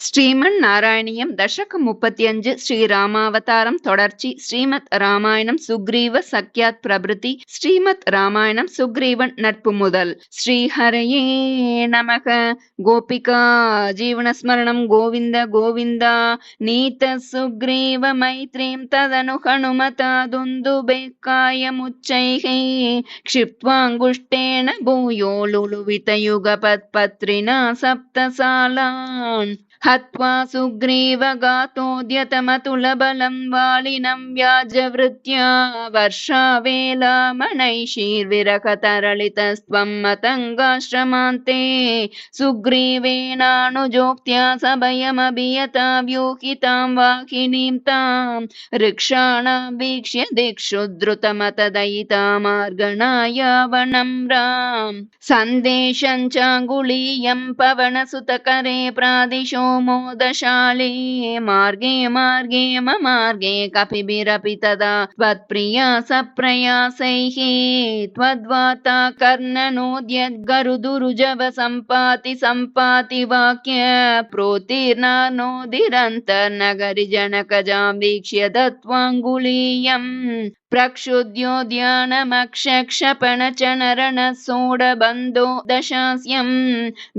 ஸ்ரீமன்னாராயணியம் தசகம் 35 ஸ்ரீராமாவதாரம் தொடர்ச்சி ஸ்ரீமத் ராமாயணம் சுக்ரீவ சக்யாத் பிரபிருதி ஸ்ரீமத் ராமாயணம் சுக்ரீவன் நட்பு முதல் ஸ்ரீஹரயே நமக. கோபிகா ஜீவனஸ்மரணம் கோவிந்த கோவிந்தா. நீத சுக்ரீவ மைத்ரீம் ததனு ஹனுமதா துந்துபேக்காய முச்சைகை க்ஷிப்த்வாங்குஷ்டேன பூயோ லுலுவிதயுகபத் பத்ரினா சப்தசாலான் हत्वा सुग्रीवगातोद्यतमतुलबलं वालिनं व्याजवृत्या वर्षावेलामणैषीर्विरहतरलितस्त्वं मतङ्गाश्रमान्ते सुग्रीवेणानुजोक्त्या सभयमभियता व्यूहितां वाहिनीं तां ऋक्षाणां वीक्ष्य दिक्षु द्रुतमतदयिता मार्गणायावनं राम सन्देशं चाङ्गुलीयं पवनसुतकरे प्रादिशो मोदशाली मार्गे मार्गे ममार्गे कपिभिरपि तदा त्वत्प्रिया सप्रयासैः त्वद्वाता कर्णनोद्यद्गरुदुरुजव सम्पाति सम्पाति वाक्य प्रोतीर्णानोदिरन्तर्नगरि जनकजां वीक्ष्य दत्त्वाङ्गुलीयम् प्रक्षुद्योद्यानमक्षक्षपणचनरणसोडबन्धो दशास्यं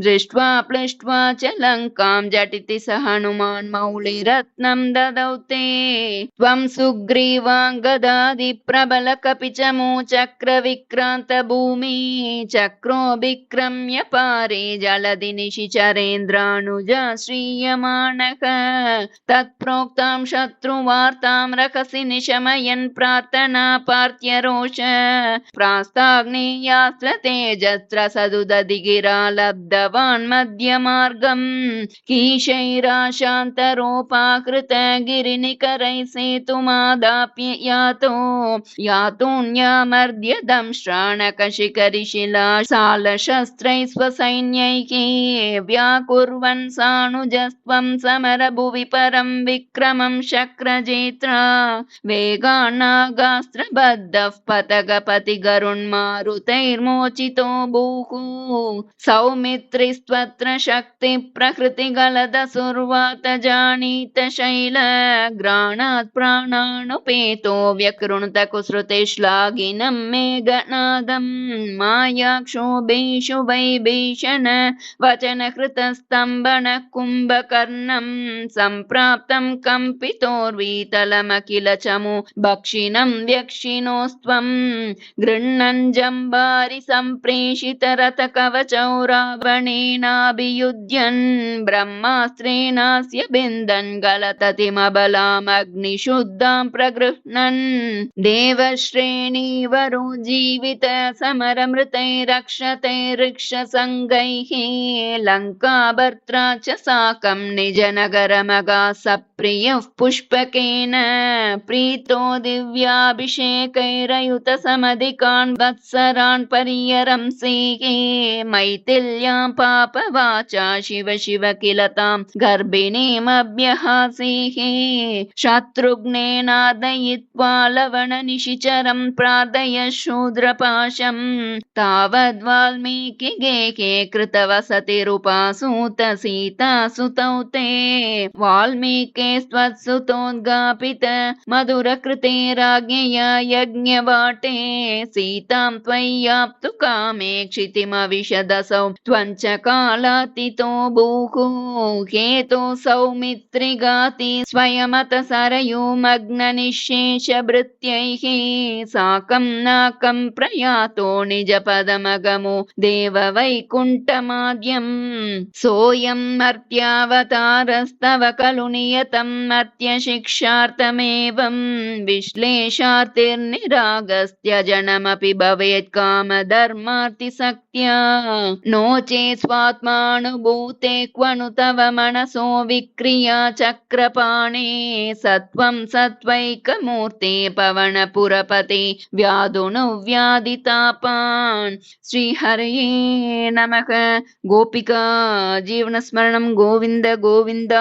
दृष्ट्वा प्लुष्ट्वा च लङ्कां झटिति स हनुमान् मौलिरत्नं ददौ ते त्वं सुग्रीवाङ्गदादिप्रबलकपिचमू चक्रविक्रान्तभूमि चक्रोऽभिक्रम्य पारे जलधि निशिचरेन्द्रानुजा श्रीयमाणः तत्प्रोक्तां शत्रुवार्तां रकसि निशमयन् प्रार्थना पार्थ्यरोष प्रास्ताग्नेयास्त्र तेजस्त्र सदुदधिगिरा लब्धवान् मध्यमार्गम् कीशैराशान्तरोपाकृत गिरिनिकरैः सेतुमादाप्य यातोऽन्यामर्द्य दंश्राणकशिखरिशिला सालशस्त्रैः स्वसैन्यैः व्याकुर्वन् सानुजस्त्वं समरभुवि परं विक्रमं शक्रजेत्रा वेगान्नागास्त्रबद्धः पतगपतिगरुन्मारुतैर्मोचितो भूः सौमित्रिस्त्वत्र शक्तिप्रकृतिगलदसुर्वात जानीत शैलग्राणात् प्राणानुपेतो व्यकृणुत कुसृतिश्लाघिनं मेघनादं मायाक्षोभेषु वैभीषण वचनकृतस्तम्भनः कुम्भकर्णं सम्प्राप्तं कम्पितोर्वीतलमखिल चमु भक्षिणं व्यक्षिणोस्त्वं गृह्णन् जम्बारि सम्प्रेषितरथकवचौ रावणेनाभियुध्यन् ब्रह्मास्त्रेणास्य बिन्दन् गलततिमबलामग्निशुद्धां प्रगृह्णन् देवश्रेणीवरो जीवित समरमृतैरक्षतैर्ऋक्षसङ्गैः लङ्काभर्त्रा च साकं निजनगरमगा सप्रियः पुष्पकेन प्रीतो दिव्याभिषेकैरयुत समधिकान् वत्सरान् पर्यरंसीः मैथिल्यां पापवाचा शिव शिव किल तां गर्भिणीमभ्यहासीः शत्रुघ्नेनादयित्वा लवणनिशिचरं प्रार्थय शूद्रपाशं तावद्वाल्मीकिगेहे कृतवसतिरुपासूत सीतासुतौ ते वाल्मीके स्वत्सुतोद्गापित मधुरकृते राज्ञया यज्ञवाटे सीतां त्वय्याप्तु कामे क्षितिमविशदसौ त्वञ्च कालातितो भूः हेतो सौमित्रिगाति स्वयमत सरयूमग्ननिःशेषभृत्यैः साकं नाकं प्रयातो निजपदमगमो देववैकुण्ठमाद्यं सोऽयं मर्त्यावतारस्तव खलु नियतं मर्त्यशिक्षार्थमेवं विश्लेषार्तिर्निरागस्त्यजनमपि भवेत् कामधर्मार्तिसक्त्या नो चेत् स्वात्मानुभूते क्वनु तव मनसो विक्रिया चक्रपाणे सत्वं सत्वैकमूर्ते पवनपुरपते व्याधुनुव्याधितापान्. श्रीहरये नमः. गोपिका जीवनस्मरणं गोविन्द गोविन्द.